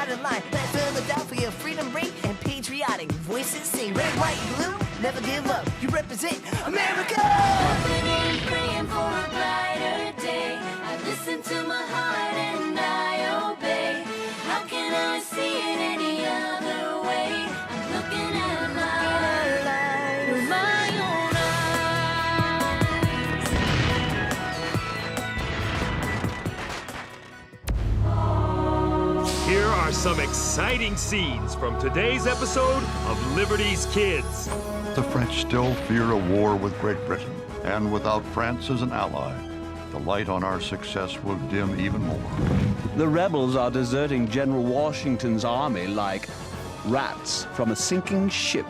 out of line. Let Philadelphia freedom ring and patriotic voices sing. Red, white, blue, never give up. You represent America. Hoping and praying for a brighter day. I listen to my heart and I obey. How can I see it any other way? I'm looking at life with my own eyes. Here are some exciting scenes from today's episode of Liberty's Kids. The French still fear a war with Great Britain, and without France as an ally, the light on our success will dim even more. The rebels are deserting General Washington's army like rats from a sinking ship.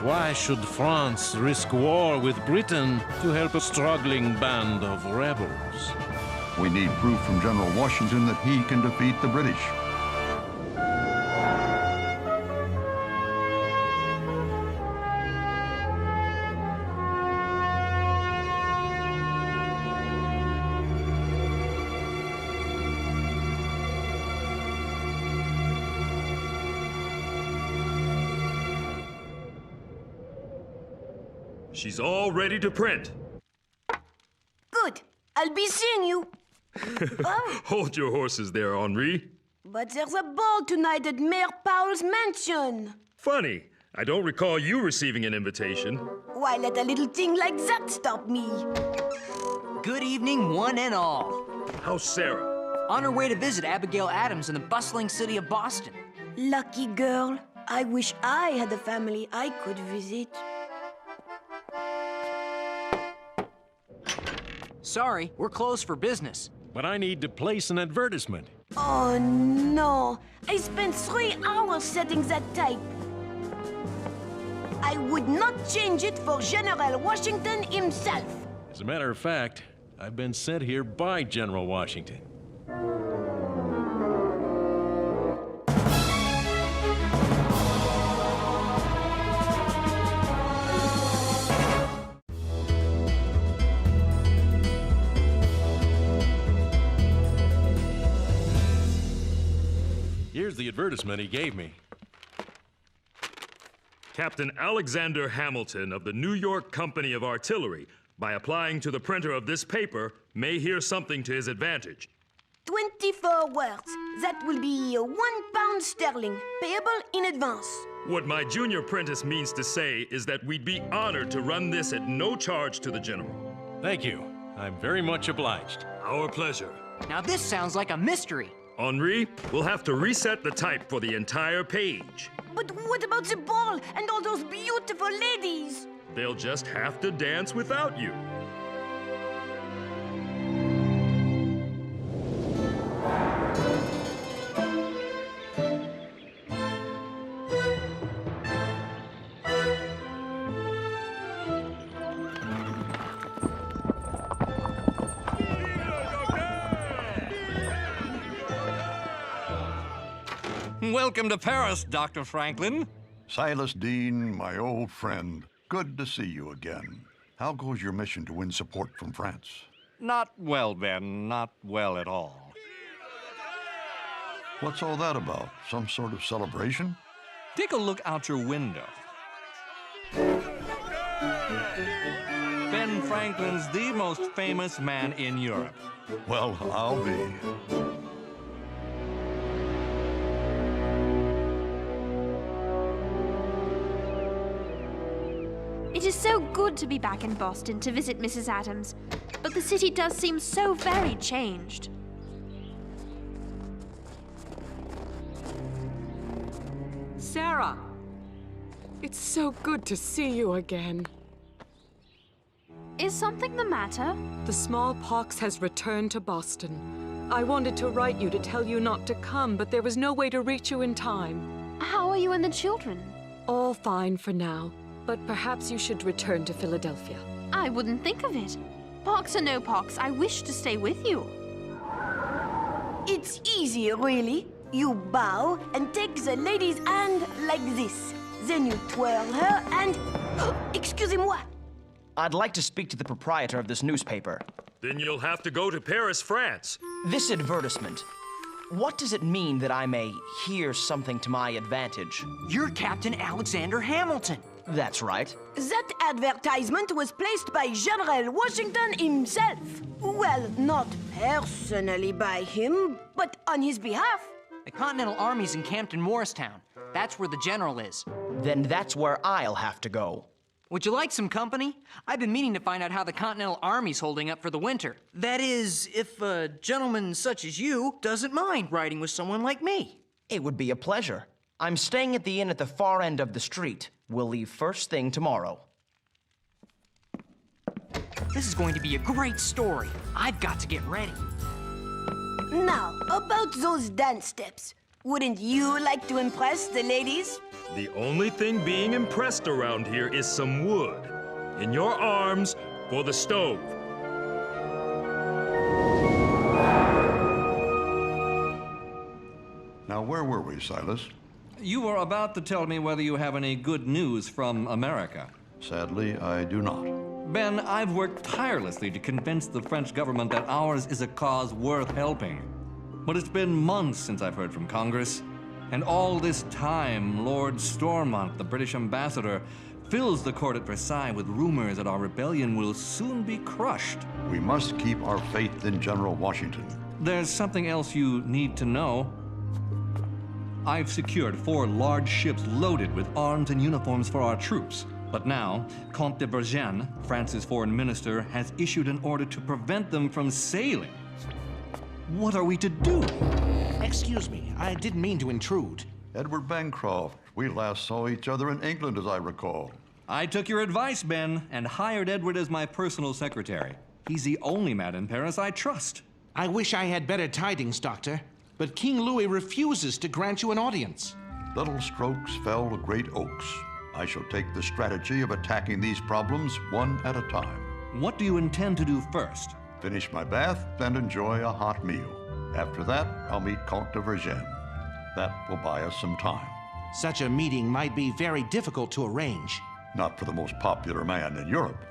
Why should France risk war with Britain to help a struggling band of rebels? We need proof from General Washington that he can defeat the British. She's all ready to print. Good. I'll be seeing you. Oh, Hold your horses there, Henri. but there's a ball tonight at Mayor Powell's mansion. Funny, I don't recall you receiving an invitation. Why let a little thing like that stop me? Good evening, one and all. How's Sarah? On her way to visit Abigail Adams in the bustling city of Boston. Lucky girl. I wish I had a family I could visit. Sorry, we're closed for business. But I need to place an advertisement. Oh no! I spent 3 hours setting that type. I would not change it for General Washington himself. As a matter of fact, I've been sent here by General Washington. Here's the advertisement he gave me. Captain Alexander Hamilton of the New York Company of Artillery, by applying to the printer of this paper, may hear something to his advantage. 24 words. That will be £1 sterling, payable in advance. What my junior apprentice means to say is that we'd be honored to run this at no charge to the General. Thank you. I'm very much obliged. Our pleasure. Now this sounds like a mystery. Henri, we'll have to reset the type for the entire page. But what about the ball and all those beautiful ladies? They'll just have to dance without you. Welcome to Paris, Dr. Franklin. Silas Dean, my old friend, good to see you again. How goes your mission to win support from France? Not well, Ben, not well at all. What's all that about? Some sort of celebration? Take a look out your window. Ben Franklin's the most famous man in Europe. Well, I'll be. It is so good to be back in Boston to visit Mrs. Adams, but the city does seem so very changed. Sarah! It's so good to see you again. Is something the matter? The smallpox has returned to Boston. I wanted to write you to tell you not to come, but there was no way to reach you in time. How are you and the children? All fine for now, but perhaps you should return to Philadelphia. I wouldn't think of it. Pox or no pox, I wish to stay with you. It's easy, really. You bow and take the lady's hand like this. Then you twirl her and... excusez-moi. I'd like to speak to the proprietor of this newspaper. Then you'll have to go to Paris, France. This advertisement. What does it mean that I may hear something to my advantage? You're Captain Alexander Hamilton. That's right. That advertisement was placed by General Washington himself. Well, not personally by him, but on his behalf. The Continental Army's encamped in Morristown. That's where the general is. Then that's where I'll have to go. Would you like some company? I've been meaning to find out how the Continental Army's holding up for the winter. That is, if a gentleman such as you doesn't mind riding with someone like me. It would be a pleasure. I'm staying at the inn at the far end of the street. We'll leave first thing tomorrow. This is going to be a great story. I've got to get ready. Now, about those dance steps. Wouldn't you like to impress the ladies? The only thing being impressed around here is some wood. In your arms for the stove. Now, where were we, Silas? You were about to tell me whether you have any good news from America. Sadly, I do not. Ben, I've worked tirelessly to convince the French government that ours is a cause worth helping. But it's been months since I've heard from Congress. And all this time, Lord Stormont, the British ambassador, fills the court at Versailles with rumors that our rebellion will soon be crushed. We must keep our faith in General Washington. There's something else you need to know. I've secured 4 large ships loaded with arms and uniforms for our troops. But now, Comte de Vergennes, France's foreign minister, has issued an order to prevent them from sailing. What are we to do? Excuse me, I didn't mean to intrude. Edward Bancroft. We last saw each other in England, as I recall. I took your advice, Ben, and hired Edward as my personal secretary. He's the only man in Paris I trust. I wish I had better tidings, Doctor, but King Louis refuses to grant you an audience. Little strokes fell great oaks. I shall take the strategy of attacking these problems one at a time. What do you intend to do first? Finish my bath and enjoy a hot meal. After that, I'll meet Comte de Vergennes. That will buy us some time. Such a meeting might be very difficult to arrange. Not for the most popular man in Europe.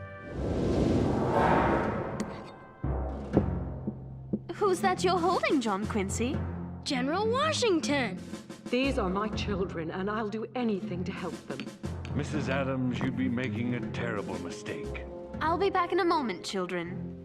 Who's that you're holding, John Quincy? General Washington. These are my children, and I'll do anything to help them. Mrs. Adams, you'd be making a terrible mistake. I'll be back in a moment, children.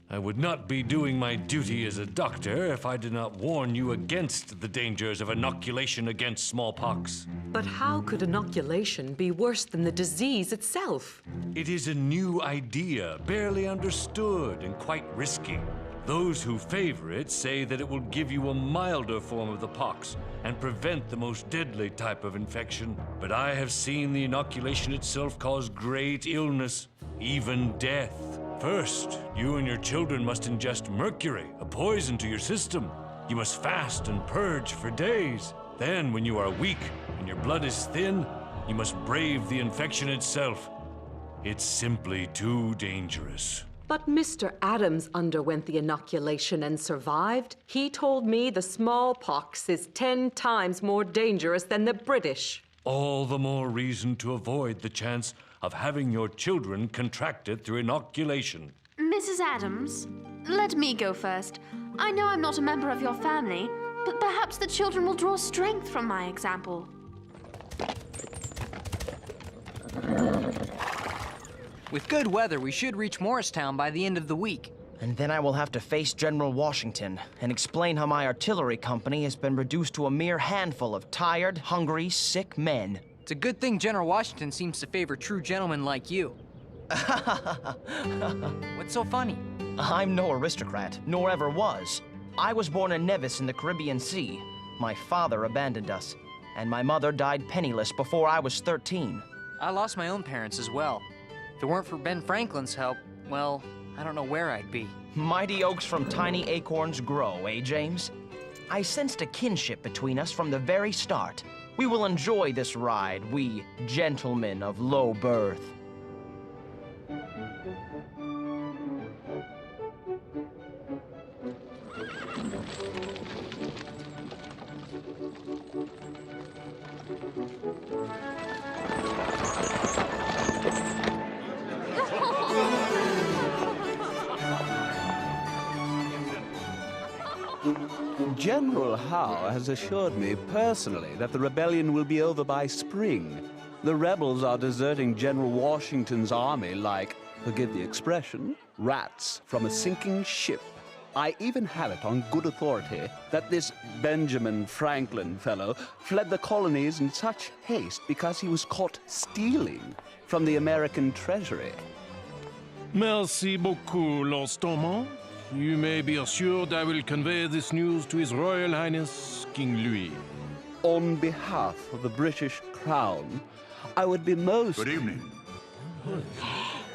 I would not be doing my duty as a doctor if I did not warn you against the dangers of inoculation against smallpox. But how could inoculation be worse than the disease itself? It is a new idea, barely understood and quite risky. Those who favor it say that it will give you a milder form of the pox and prevent the most deadly type of infection. But I have seen the inoculation itself cause great illness, even death. First, you and your children must ingest mercury, a poison to your system. You must fast and purge for days. Then, when you are weak and your blood is thin, you must brave the infection itself. It's simply too dangerous. But Mr. Adams underwent the inoculation and survived. He told me the smallpox is 10 times more dangerous than the British. All the more reason to avoid the chance of having your children contract it through inoculation. Mrs. Adams, let me go first. I know I'm not a member of your family, but perhaps the children will draw strength from my example. With good weather, we should reach Morristown by the end of the week. And then I will have to face General Washington and explain how my artillery company has been reduced to a mere handful of tired, hungry, sick men. It's a good thing General Washington seems to favor true gentlemen like you. What's so funny? I'm no aristocrat, nor ever was. I was born in Nevis in the Caribbean Sea. My father abandoned us, and my mother died penniless before I was 13. I lost my own parents as well. If it weren't for Ben Franklin's help, well, I don't know where I'd be. Mighty oaks from tiny acorns grow, eh, James? I sensed a kinship between us from the very start. We will enjoy this ride, we gentlemen of low birth. General Howe has assured me personally that the rebellion will be over by spring. The rebels are deserting General Washington's army like, forgive the expression, rats from a sinking ship. I even have it on good authority that this Benjamin Franklin fellow fled the colonies in such haste because he was caught stealing from the American treasury. Merci beaucoup, Lord Stormont. You may be assured I will convey this news to His Royal Highness King Louis. On behalf of the British Crown, I would be most... Good evening.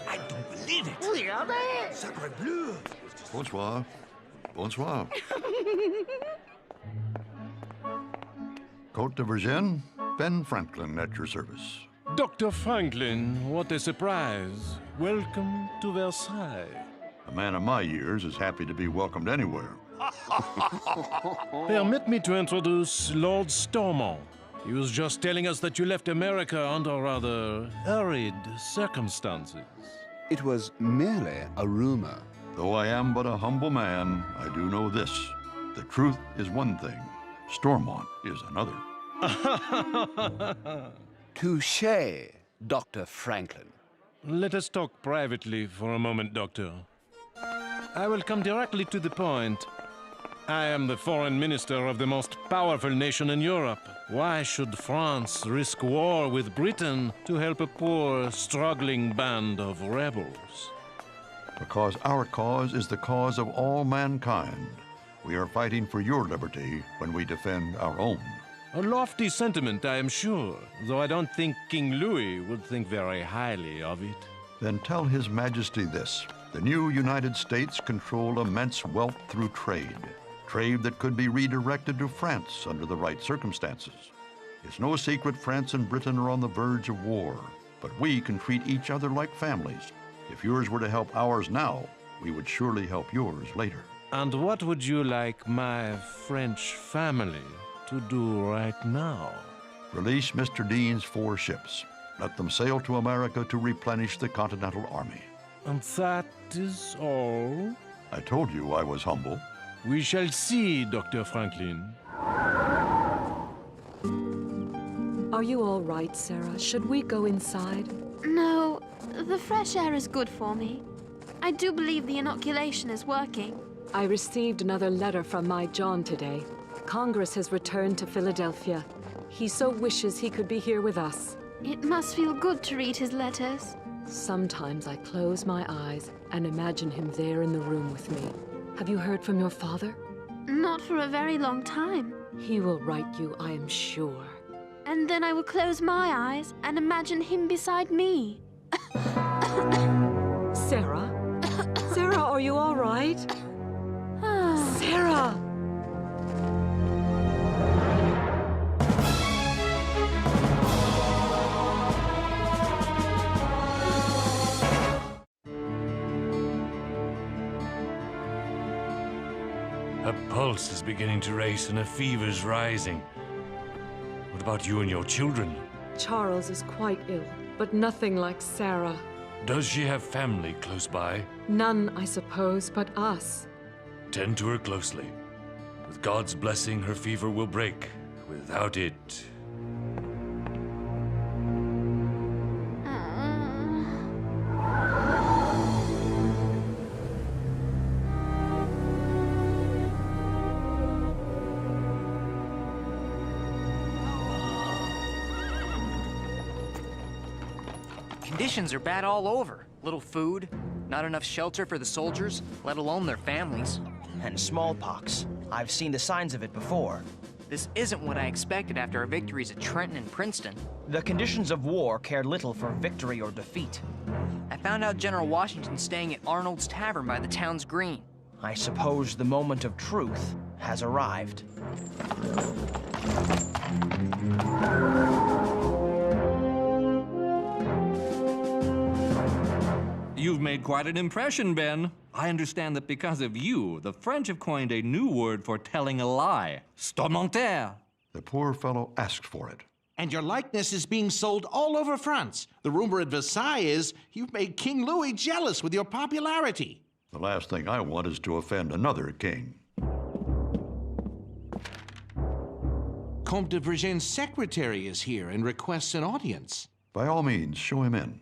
I don't believe it. Sacre bleu. Bonsoir. Bonsoir. Côte de Virgin, Ben Franklin at your service. Dr. Franklin, what a surprise. Welcome to Versailles. A man of my years is happy to be welcomed anywhere. Permit me to introduce Lord Stormont. He was just telling us that you left America under rather hurried circumstances. It was merely a rumor. Though I am but a humble man, I do know this. The truth is one thing. Stormont is another. Touché, Dr. Franklin. Let us talk privately for a moment, Doctor. I will come directly to the point. I am the foreign minister of the most powerful nation in Europe. Why should France risk war with Britain to help a poor, struggling band of rebels? Because our cause is the cause of all mankind. We are fighting for your liberty when we defend our own. A lofty sentiment, I am sure, though I don't think King Louis would think very highly of it. Then tell His Majesty this. The new United States control immense wealth through trade. Trade that could be redirected to France under the right circumstances. It's no secret France and Britain are on the verge of war, but we can treat each other like families. If yours were to help ours now, we would surely help yours later. And what would you like my French family to do right now? Release Mr. Dean's 4 ships. Let them sail to America to replenish the Continental Army. And that is all? I told you I was humble. We shall see, Dr. Franklin. Are you all right, Sarah? Should we go inside? No, the fresh air is good for me. I do believe the inoculation is working. I received another letter from my John today. Congress has returned to Philadelphia. He so wishes he could be here with us. It must feel good to read his letters. Sometimes I close my eyes and imagine him there in the room with me. Have you heard from your father? Not for a very long time. He will write you, I am sure. And then I will close my eyes and imagine him beside me. Sarah? Sarah, are you all right? Sarah! Her pulse is beginning to race and her fever's rising. What about you and your children? Charles is quite ill, but nothing like Sarah. Does she have family close by? None, I suppose, but us. Tend to her closely. With God's blessing, her fever will break. Without it... Conditions are bad all over. Little food, not enough shelter for the soldiers, let alone their families. And smallpox. I've seen the signs of it before. This isn't what I expected after our victories at Trenton and Princeton. The conditions of war care little for victory or defeat. I found out General Washington's staying at Arnold's Tavern by the town's green. I suppose the moment of truth has arrived. You've made quite an impression, Ben. I understand that because of you, the French have coined a new word for telling a lie. Stormenter. The poor fellow asked for it. And your likeness is being sold all over France. The rumor at Versailles is you've made King Louis jealous with your popularity. The last thing I want is to offend another king. Comte de Vergennes' secretary is here and requests an audience. By all means, show him in.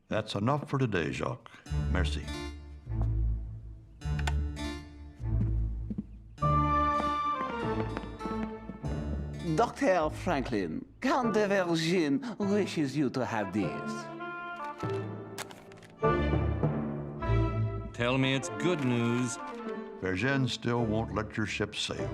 That's enough for today, Jacques. Merci. Dr. Franklin, Count de Vergennes wishes you to have this. Tell me it's good news. Vergennes still won't let your ship sail,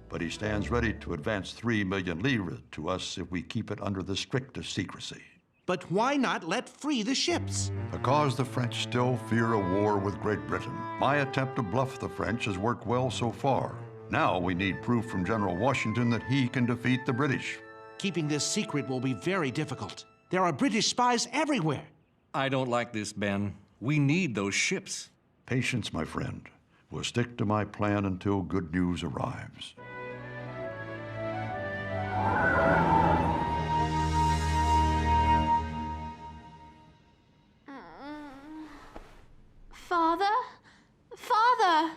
but he stands ready to advance 3 million livres to us if we keep it under the strictest secrecy. But why not let free the ships? Because the French still fear a war with Great Britain. My attempt to bluff the French has worked well so far. Now we need proof from General Washington that he can defeat the British. Keeping this secret will be very difficult. There are British spies everywhere. I don't like this, Ben. We need those ships. Patience, my friend. We'll stick to my plan until good news arrives. Father? Father!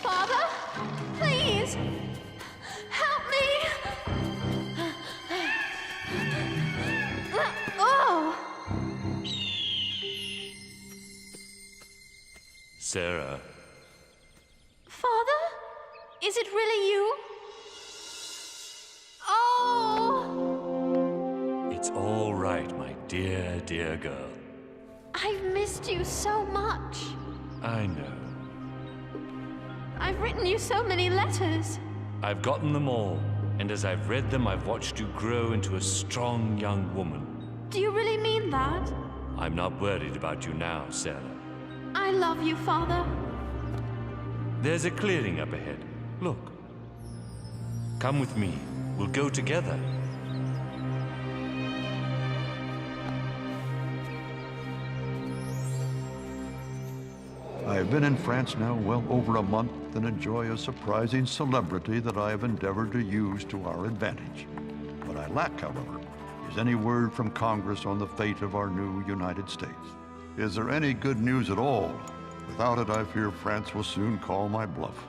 Father? Please! Help me! Oh! Sarah. Father? Is it really you? Oh! It's all right, my dear, dear girl. I've missed you so much. I know. I've written you so many letters. I've gotten them all, and as I've read them, I've watched you grow into a strong young woman. Do you really mean that? I'm not worried about you now, Sarah. I love you, Father. There's a clearing up ahead. Look. Come with me. We'll go together. I have been in France now well over a month and enjoy a surprising celebrity that I have endeavored to use to our advantage. What I lack, however, is any word from Congress on the fate of our new United States. Is there any good news at all? Without it, I fear France will soon call my bluff.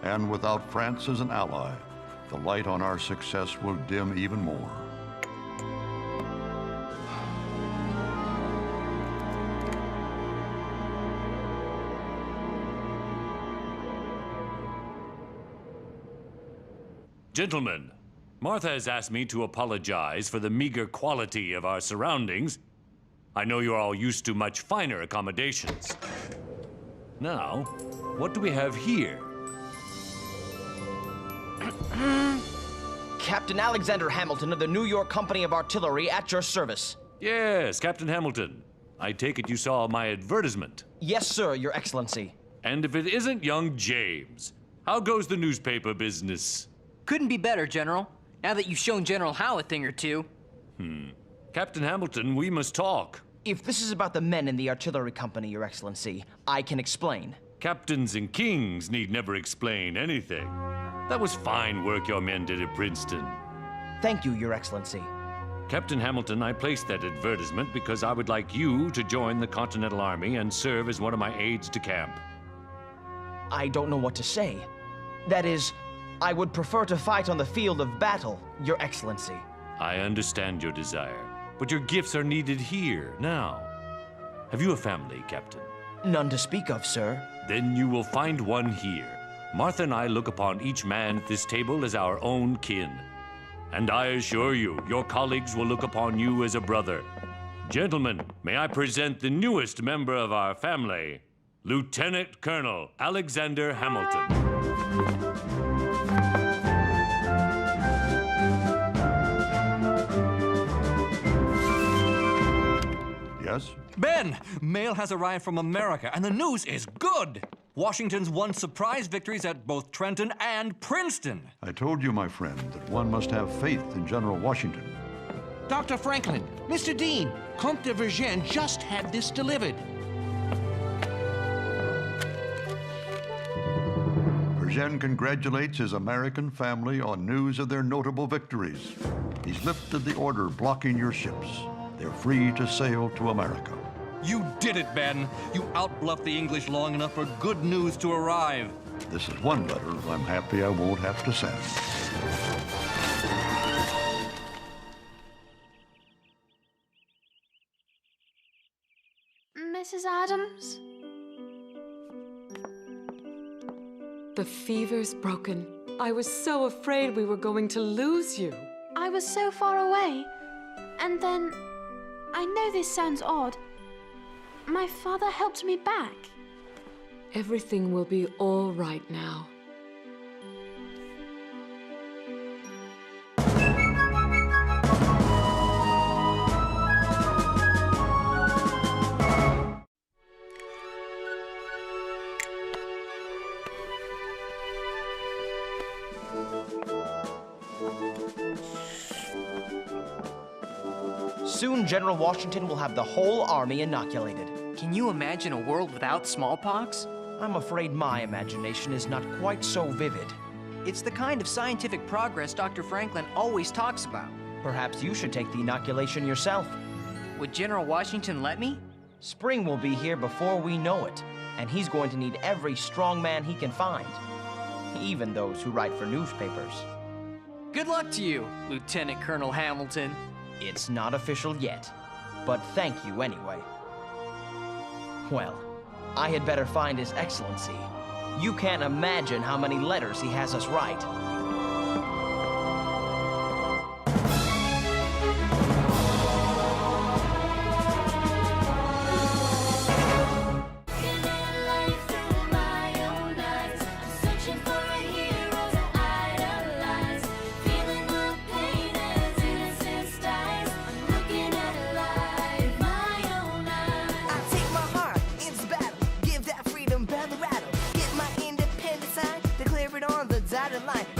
And without France as an ally, the light on our success will dim even more. Gentlemen, Martha has asked me to apologize for the meager quality of our surroundings. I know you're all used to much finer accommodations. Now, what do we have here? Captain Alexander Hamilton of the New York Company of Artillery at your service. Yes, Captain Hamilton. I take it you saw my advertisement. Yes, sir, Your Excellency. And if it isn't young James, how goes the newspaper business? Couldn't be better, General. Now that you've shown General Howe a thing or two. Captain Hamilton, we must talk. If this is about the men in the artillery company, Your Excellency, I can explain. Captains and kings need never explain anything. That was fine work your men did at Princeton. Thank you, Your Excellency. Captain Hamilton, I placed that advertisement because I would like you to join the Continental Army and serve as one of my aides de camp. I don't know what to say. That is, I would prefer to fight on the field of battle, Your Excellency. I understand your desire, but your gifts are needed here, now. Have you a family, Captain? None to speak of, sir. Then you will find one here. Martha and I look upon each man at this table as our own kin. And I assure you, your colleagues will look upon you as a brother. Gentlemen, may I present the newest member of our family, Lieutenant Colonel Alexander Hamilton. Yes? Ben, mail has arrived from America, and the news is good. Washington's won surprise victories at both Trenton and Princeton. I told you, my friend, that one must have faith in General Washington. Dr. Franklin, Mr. Dean, Comte de Vergennes just had this delivered. Eugene congratulates his American family on news of their notable victories. He's lifted the order blocking your ships. They're free to sail to America. You did it, Ben. You outbluffed the English long enough for good news to arrive. This is one letter I'm happy I won't have to send. Mrs. Adams? The fever's broken. I was so afraid we were going to lose you. I was so far away. And then, I know this sounds odd, my father helped me back. Everything will be all right now. Soon, General Washington will have the whole army inoculated. Can you imagine a world without smallpox? I'm afraid my imagination is not quite so vivid. It's the kind of scientific progress Dr. Franklin always talks about. Perhaps you should take the inoculation yourself. Would General Washington let me? Spring will be here before we know it, and he's going to need every strong man he can find, even those who write for newspapers. Good luck to you, Lieutenant Colonel Hamilton. It's not official yet, but thank you anyway. Well, I had better find His Excellency. You can't imagine how many letters he has us write. Dotted line.